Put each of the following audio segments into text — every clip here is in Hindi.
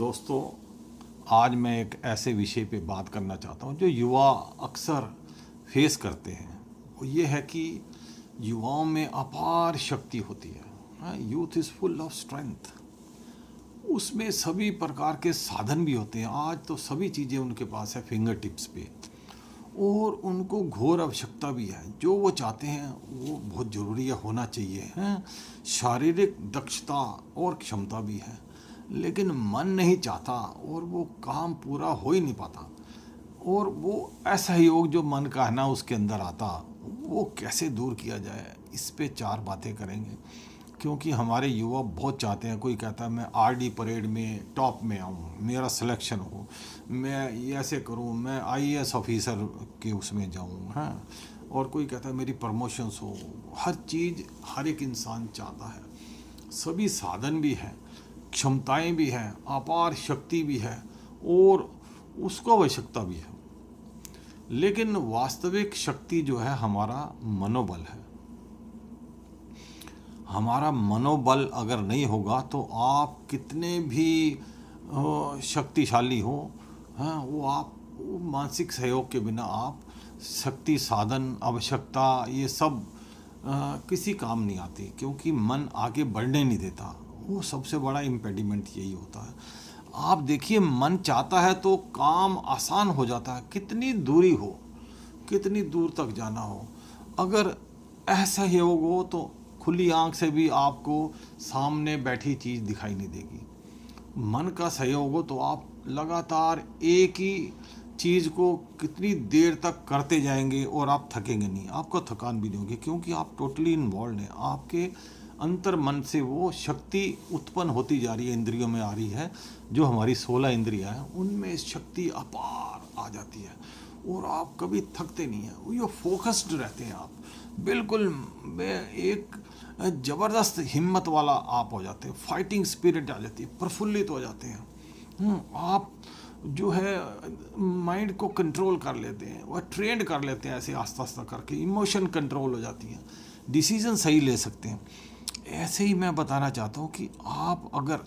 दोस्तों, आज मैं एक ऐसे विषय पे बात करना चाहता हूँ जो युवा अक्सर फेस करते हैं। वो ये है कि युवाओं में अपार शक्ति होती है। Youth is full of strength. उसमें सभी प्रकार के साधन भी होते हैं। आज तो सभी चीज़ें उनके पास है फिंगर टिप्स पे, और उनको घोर आवश्यकता भी है। जो वो चाहते हैं वो बहुत ज़रूरी है, होना चाहिए हैं। शारीरिक दक्षता और क्षमता भी है, लेकिन मन नहीं चाहता और वो काम पूरा हो ही नहीं पाता। और वो असहयोग जो मन का है ना उसके अंदर आता, वो कैसे दूर किया जाए, इस पे चार बातें करेंगे। क्योंकि हमारे युवा बहुत चाहते हैं। कोई कहता है मैं आरडी परेड में टॉप में आऊँ, मेरा सिलेक्शन हो, मैं ये ऐसे करूँ, मैं आईएएस ऑफिसर के उसमें जाऊँ, हाँ। और कोई कहता है मेरी प्रमोशंस हो। हर चीज़ हर एक इंसान चाहता है। सभी साधन भी हैं, क्षमताएं भी हैं, अपार शक्ति भी है, और उसको आवश्यकता भी है। लेकिन वास्तविक शक्ति जो है हमारा मनोबल है। हमारा मनोबल अगर नहीं होगा तो आप कितने भी शक्तिशाली हो, हाँ, वो मानसिक सहयोग के बिना आप शक्ति, साधन, आवश्यकता ये सब किसी काम नहीं आती। क्योंकि मन आगे बढ़ने नहीं देता। वो सबसे बड़ा इम्पेडिमेंट यही होता है। आप देखिए, मन चाहता है तो काम आसान हो जाता है। कितनी दूरी हो, कितनी दूर तक जाना हो, अगर असहयोग हो तो खुली आंख से भी आपको सामने बैठी चीज़ दिखाई नहीं देगी। मन का सहयोग हो तो आप लगातार एक ही चीज़ को कितनी देर तक करते जाएंगे और आप थकेंगे नहीं, आपको थकान भी नहीं होगी, क्योंकि आप टोटली इन्वॉल्व हैं। आपके अंतर मन से वो शक्ति उत्पन्न होती जा रही है, इंद्रियों में आ रही है। जो हमारी 16 इंद्रियां हैं उनमें शक्ति अपार आ जाती है, और आप कभी थकते नहीं हैं। वो फोकस्ड रहते हैं आप, बिल्कुल एक ज़बरदस्त हिम्मत वाला आप हो जाते हैं। फाइटिंग स्पिरिट आ जाती है, प्रफुल्लित हो जाते हैं। आप जो है माइंड को कंट्रोल कर लेते हैं, वह ट्रेंड कर लेते हैं ऐसे आस्ता आस्ता करके। इमोशन कंट्रोल हो जाती हैं, डिसीजन सही ले सकते हैं। ऐसे ही मैं बताना चाहता हूँ कि आप अगर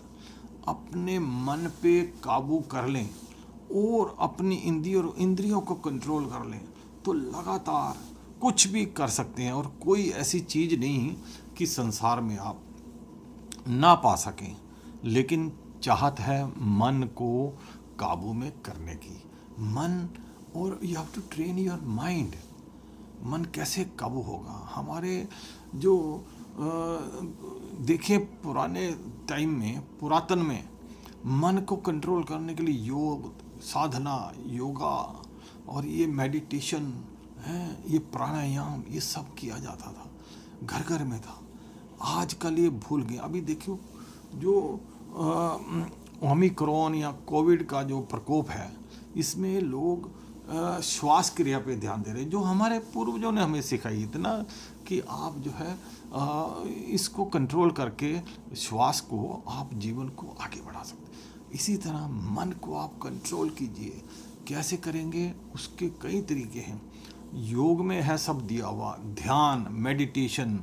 अपने मन पे काबू कर लें और अपनी इंद्रियों को कंट्रोल कर लें तो लगातार कुछ भी कर सकते हैं। और कोई ऐसी चीज़ नहीं कि संसार में आप ना पा सकें। लेकिन चाहत है मन को काबू में करने की। मन, और you have to train your mind. मन कैसे काबू होगा? हमारे जो देखिए पुराने टाइम में, पुरातन में, मन को कंट्रोल करने के लिए योग, साधना, योगा और ये मेडिटेशन है, ये प्राणायाम, ये सब किया जाता था, घर घर में था। आजकल ये भूल गए। अभी देखियो जो ओमिक्रॉन या कोविड का जो प्रकोप है, इसमें लोग श्वास क्रिया पे ध्यान दे रहे हैं, जो हमारे पूर्वजों ने हमें सिखाई इतना कि आप जो है इसको कंट्रोल करके श्वास को आप जीवन को आगे बढ़ा सकते हैं। इसी तरह मन को आप कंट्रोल कीजिए। कैसे करेंगे? उसके कई तरीके हैं। योग में है सब दिया हुआ, ध्यान, meditation.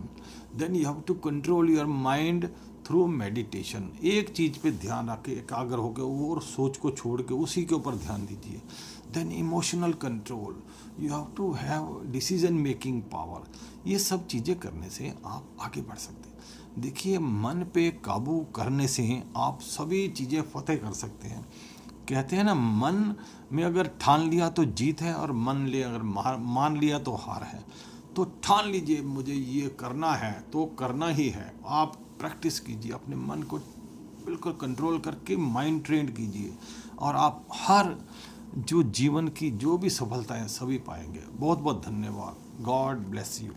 Then you have to control your mind through meditation. एक चीज़ पे ध्यान रख के एकाग्र होकर और सोच को छोड़ के उसी के ऊपर ध्यान दीजिए। Then emotional control, you have to have decision making power. ये सब चीज़ें करने से आप आगे बढ़ सकते हैं। देखिए, मन पे काबू करने से आप सभी चीज़ें फतेह कर सकते हैं। कहते हैं ना, मन में अगर ठान लिया तो जीत है, और मन ले अगर मान लिया तो हार है। तो ठान लीजिए मुझे ये करना है तो करना ही है। आप प्रैक्टिस कीजिए, अपने मन को बिल्कुल कंट्रोल करके माइंड ट्रेन कीजिए, और आप हर जो जीवन की जो भी सफलताएं सभी पाएंगे। बहुत बहुत धन्यवाद। God bless you.